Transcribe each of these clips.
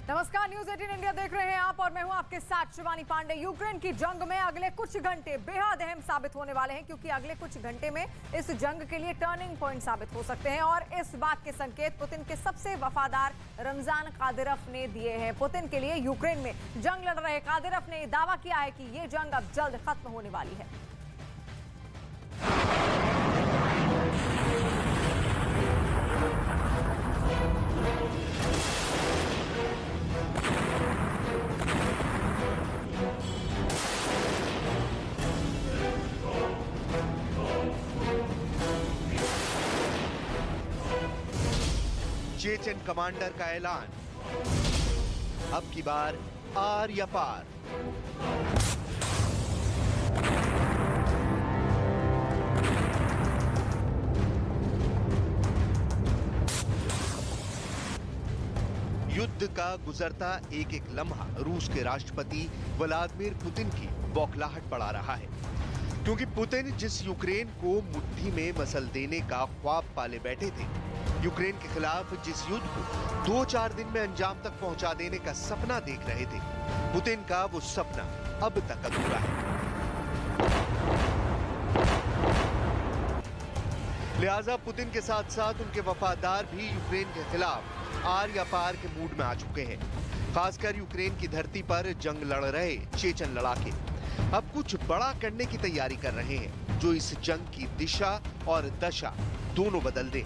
नमस्कार, news 18 India देख रहे हैं आप और मैं हूं आपके साथ शिवानी पांडे। यूक्रेन की जंग में अगले कुछ घंटे बेहद अहम साबित होने वाले हैं, क्योंकि अगले कुछ घंटे में इस जंग के लिए टर्निंग पॉइंट साबित हो सकते हैं और इस बात के संकेत पुतिन के सबसे वफादार रमजान कादिरोव ने दिए हैं। पुतिन के लिए यूक्रेन में जंग लड़ रहे कादिरोव ने दावा किया है कि ये जंग अब जल्द खत्म होने वाली है। चेचन कमांडर का ऐलान, अब की बार आर या पार। युद्ध का गुजरता एक एक लम्हा रूस के राष्ट्रपति व्लादिमीर पुतिन की बौखलाहट बढ़ा रहा है, क्योंकि पुतिन जिस यूक्रेन को मुट्ठी में मसल देने का ख्वाब पाले बैठे थे, यूक्रेन के खिलाफ जिस युद्ध को 2-4 दिन में अंजाम तक पहुंचा देने का सपना देख रहे थे, पुतिन का वो सपना अब तक अधूरा है। लिहाजा पुतिन के साथ साथ उनके वफादार भी यूक्रेन के खिलाफ आर या पार के मूड में आ चुके हैं। खासकर यूक्रेन की धरती पर जंग लड़ रहे चेचन लड़ाके अब कुछ बड़ा करने की तैयारी कर रहे हैं, जो इस जंग की दिशा और दशा दोनों बदल दे।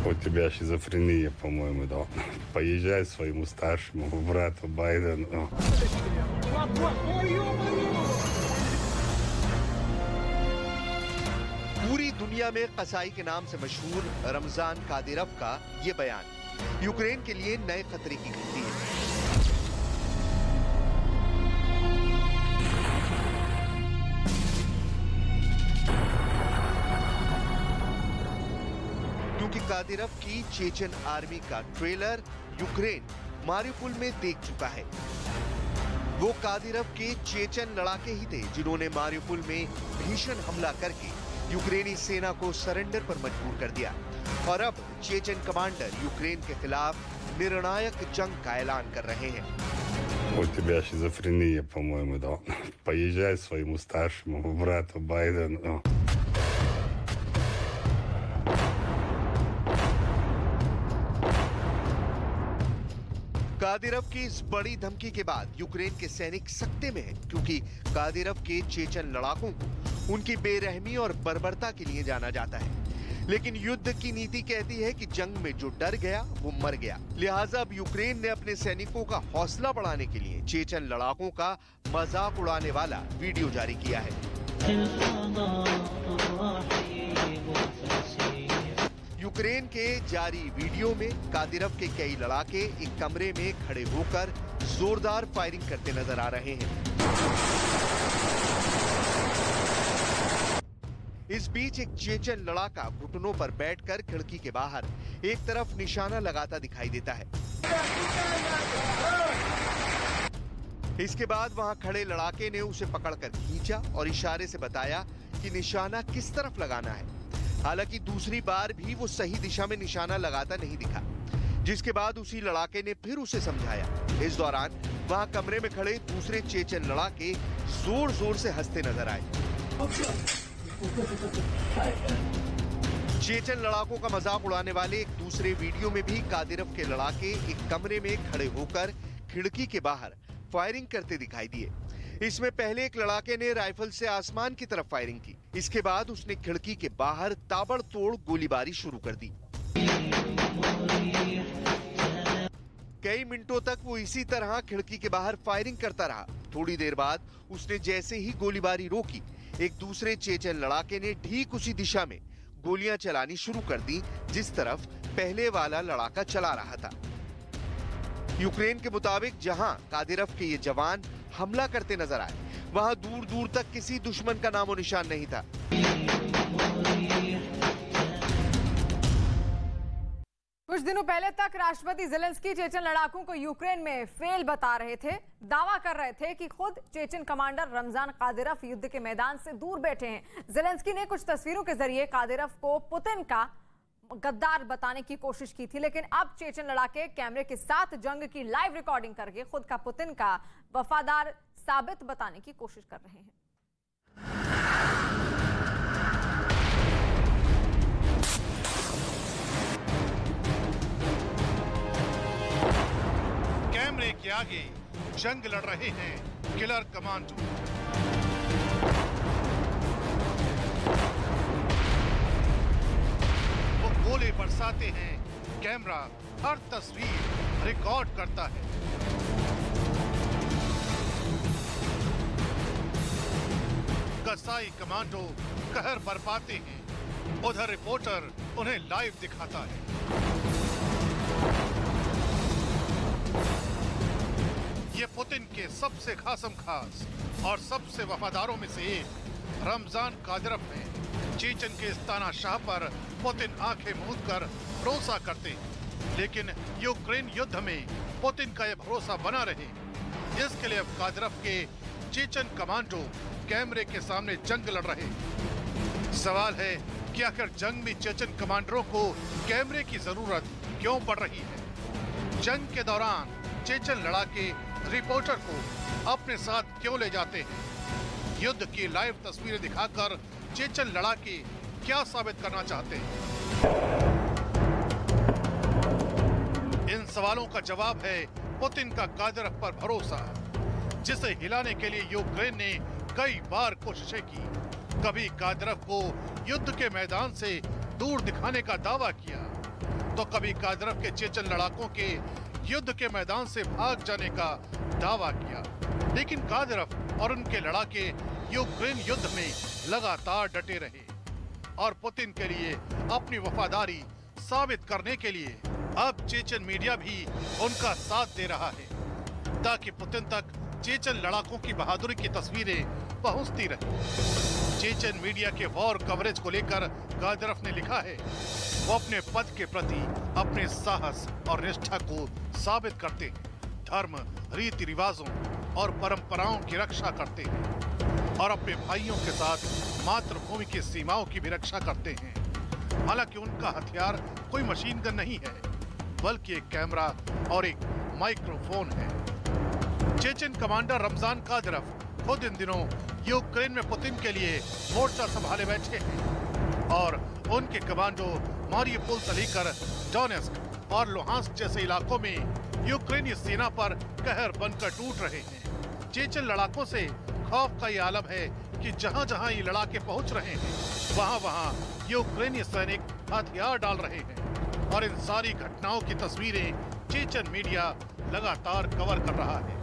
У тебя шизофрения, по-моему, да. Поезжай своему старшему брату Байдену. पूरी दुनिया में कसाई के नाम से मशहूर रमजान कादिरोव का ये बयान यूक्रेन के लिए नए खतरे की घंटी है। क्योंकि कादिरोव की चेचन आर्मी का ट्रेलर यूक्रेन मारिउपोल में देख चुका है। वो कादिरोव के चेचन लड़ाके ही थे जिन्होंने मारिउपोल में भीषण हमला करके यूक्रेनी सेना को सरेंडर पर मजबूर कर दिया, और अब चेचन कमांडर यूक्रेन के खिलाफ निर्णायक जंग का ऐलान कर रहे हैं। У тебя шизофрения, по-моему, да. Поезжай своему старшему брату Байдену. कादिरोव की इस बड़ी धमकी के बाद यूक्रेन के सैनिक सख्ते में हैं, क्योंकि कादिरोव के चेचन लड़ाकों को उनकी बेरहमी और बर्बरता के लिए जाना जाता है। लेकिन युद्ध की नीति कहती है कि जंग में जो डर गया वो मर गया। लिहाजा अब यूक्रेन ने अपने सैनिकों का हौसला बढ़ाने के लिए चेचन लड़ाकों का मजाक उड़ाने वाला वीडियो जारी किया है। यूक्रेन के जारी वीडियो में कादिरोव के कई लड़ाके एक कमरे में खड़े होकर जोरदार फायरिंग करते नजर आ रहे हैं। इस बीच एक चेचन लड़ाका घुटनों पर बैठकर खिड़की के बाहर एक तरफ निशाना लगाता दिखाई देता है। इसके बाद वहां खड़े लड़ाके ने उसे पकड़कर खींचा और इशारे से बताया कि निशाना किस तरफ लगाना है। हालांकि दूसरी बार भी वो सही दिशा में निशाना लगाता नहीं दिखा, जिसके बाद उसी लड़ाके ने फिर उसे समझाया। इस दौरान वहां कमरे में खड़े दूसरे चेचन लड़ाके जोर जोर से हंसते नजर आए। चेचन लड़ाकों का मजाक उड़ाने वाले एक दूसरे वीडियो में भी कादिरोव के लड़ाके एक कमरे में खड़े होकर खिड़की के बाहर फायरिंग करते दिखाई दिए। इसमें पहले एक लड़ाके ने राइफल से आसमान की तरफ फायरिंग की। इसके बाद उसने खिड़की के बाहर ताबड़तोड़ गोलीबारी शुरू कर दी। कई मिनटों तक वो इसी तरह खिड़की के बाहर फायरिंग करता रहा। थोड़ी देर बाद उसने जैसे ही गोलीबारी रोकी, एक दूसरे चेचन लड़ाके ने ठीक उसी दिशा में गोलियां चलानी शुरू कर दी जिस तरफ पहले वाला लड़ाका चला रहा था। यूक्रेन के मुताबिक जहां कादिरोव के ये जवान हमला करते नजर आए, वहां दूर दूर तक किसी दुश्मन का नामो निशान नहीं था। कुछ दिनों पहले तक राष्ट्रपति ज़ेलेंस्की चेचन लड़ाकों को यूक्रेन में फेल बता रहे थे। दावा कर रहे थे कि खुद चेचन कमांडर रमजान कादिरोव युद्ध के मैदान से दूर बैठे हैं। ज़ेलेंस्की ने कुछ तस्वीरों के जरिए कादिरोव को पुतिन का गद्दार बताने की कोशिश की थी, लेकिन अब चेचन लड़ाके कैमरे के साथ जंग की लाइव रिकॉर्डिंग करके खुद का पुतिन का वफादार साबित बताने की कोशिश कर रहे हैं। कैमरे के आगे जंग लड़ रहे हैं किलर कमांडो। वो गोले बरसाते हैं, कैमरा हर तस्वीर रिकॉर्ड करता है। कसाई कमांडो कहर बरपाते हैं, उधर रिपोर्टर उन्हें लाइव दिखाता है। ये पुतिन के सबसे खासम खास और सबसे वफादारों में से एक रमजान कादिरोव है। चेचन के इस तानाशाह पर पुतिन आंखें मूंद कर भरोसा करते हैं, लेकिन यूक्रेन युद्ध में पुतिन का यह भरोसा बना रहे, इसके लिए अब कादिरोव के चेचन कमांडो कैमरे के सामने जंग लड़ रहे। सवाल है कि आखिर जंग में चेचन कमांडरों को कैमरे की जरूरत क्यों पड़ रही है? जंग के दौरान चेचन लड़ाके रिपोर्टर को अपने साथ क्यों ले जाते हैं? युद्ध की लाइव तस्वीरें दिखाकर चेचन लड़ाके क्या साबित करना चाहते हैं? इन सवालों का जवाब है पुतिन का कादिरोव पर भरोसा, जिसे हिलाने के लिए यूक्रेन ने कई बार कोशिशें की। कभी कादिरोव को युद्ध के मैदान से दूर दिखाने का दावा किया, तो कभी कादिरोव के चेचन लड़ाकों के युद्ध के मैदान से भाग जाने का दावा किया। लेकिन कादिरोव और उनके लड़ाके यूक्रेन युद्ध में लगातार डटे रहे और पुतिन के लिए अपनी वफादारी साबित करने के लिए अब चेचन मीडिया भी उनका साथ दे रहा है, ताकि पुतिन तक चेचन लड़ाकों की बहादुरी की तस्वीरें पहुंचती रहे। चेचन मीडिया के वॉर कवरेज को लेकर कादिरोव ने लिखा है, वो अपने पद के प्रति अपने साहस और निष्ठा को साबित करते हैं, धर्म, रीति रिवाजों और परंपराओं की रक्षा करते हैं और अपने भाइयों के साथ मातृभूमि की सीमाओं की भी रक्षा करते हैं। हालांकि उनका हथियार कोई मशीन गन नहीं है, बल्कि एक कैमरा और एक माइक्रोफोन है। चेचन कमांडर रमजान कादिरोव खुद इन दिनों यूक्रेन में पुतिन के लिए मोर्चा संभाले बैठे हैं और उनके कमांडो मारियुपोल से लेकर डोनेस्क और लुहांस्क जैसे इलाकों में यूक्रेनी सेना पर कहर बनकर टूट रहे हैं। चेचन लड़ाकों से खौफ का ये आलम है कि जहां-जहां ये लड़ाके पहुंच रहे हैं, वहां-वहां यूक्रेनी सैनिक हथियार डाल रहे हैं और इन सारी घटनाओं की तस्वीरें चेचन मीडिया लगातार कवर कर रहा है।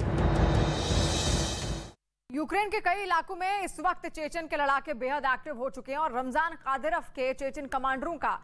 यूक्रेन के कई इलाकों में इस वक्त चेचन के लड़ाके बेहद एक्टिव हो चुके हैं और रमजान कादिरोव के चेचन कमांडरों का